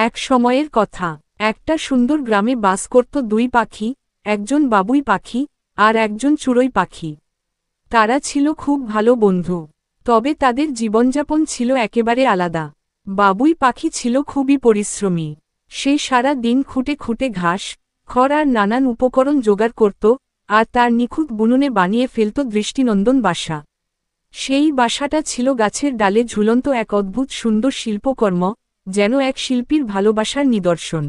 এক সময়ের কথা, একটা সুন্দর গ্রামে বাস করত দুই পাখি, একজন বাবুই পাখি আর একজন চড়ুই পাখি। তারা ছিল খুব ভালো বন্ধু, তবে তাদের জীবনযাপন ছিল একেবারে আলাদা। বাবুই পাখি ছিল খুবই পরিশ্রমী। সে সারা দিন খুঁটে খুঁটে ঘাস, খড় আর নানান উপকরণ জোগাড় করত, আর তার নিখুঁত বুননে বানিয়ে ফেলত দৃষ্টিনন্দন বাসা। সেই বাসাটা ছিল গাছের ডালে ঝুলন্ত এক অদ্ভুত সুন্দর শিল্পকর্ম, যেন এক শিল্পীর ভালোবাসার নিদর্শন।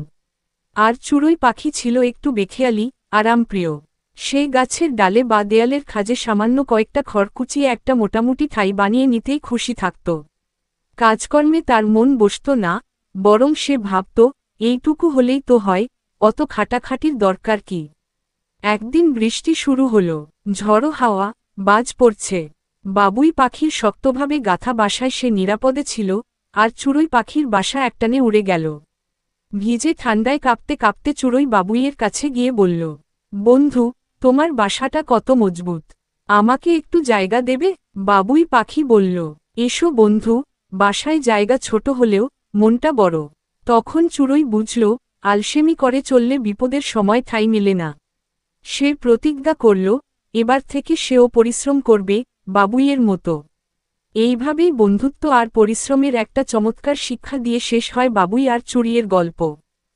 আর চড়ুই পাখি ছিল একটু বেখেয়ালি, আরামপ্রিয়। সে গাছের ডালে বা দেয়ালের খাজে সামান্য কয়েকটা খড় কুচিয়ে একটা মোটামুটি ঠাঁই বানিয়ে নিতেই খুশি থাকত। কাজকর্মে তার মন বসত না, বরং সে ভাবত, এইটুকু হলেই তো হয়, অত খাটাখাটির দরকার কি। একদিন বৃষ্টি শুরু হলো, ঝড়ো হাওয়া, বাজ পড়ছে। বাবুই পাখির শক্তভাবে গাঁথা বাসায় সে নিরাপদে ছিল, আর চড়ুই পাখির বাসা একটানে উড়ে গেল। ভিজে ঠান্ডায় কাঁপতে কাঁপতে চড়ুই বাবুইয়ের কাছে গিয়ে বলল, বন্ধু, তোমার বাসাটা কত মজবুত, আমাকে একটু জায়গা দেবে? বাবুই পাখি বলল, এসো বন্ধু, বাসায় জায়গা ছোট হলেও মনটা বড়। তখন চড়ুই বুঝল, আলসেমি করে চললে বিপদের সময় ঠাঁই মেলে না। সে প্রতিজ্ঞা করল, এবার থেকে সেও পরিশ্রম করবে, বাবুইয়ের মতো। এইভাবেই বন্ধুত্ব আর পরিশ্রমের একটা চমৎকার শিক্ষা দিয়ে শেষ হয় বাবুই আর চড়ুইয়ের গল্প।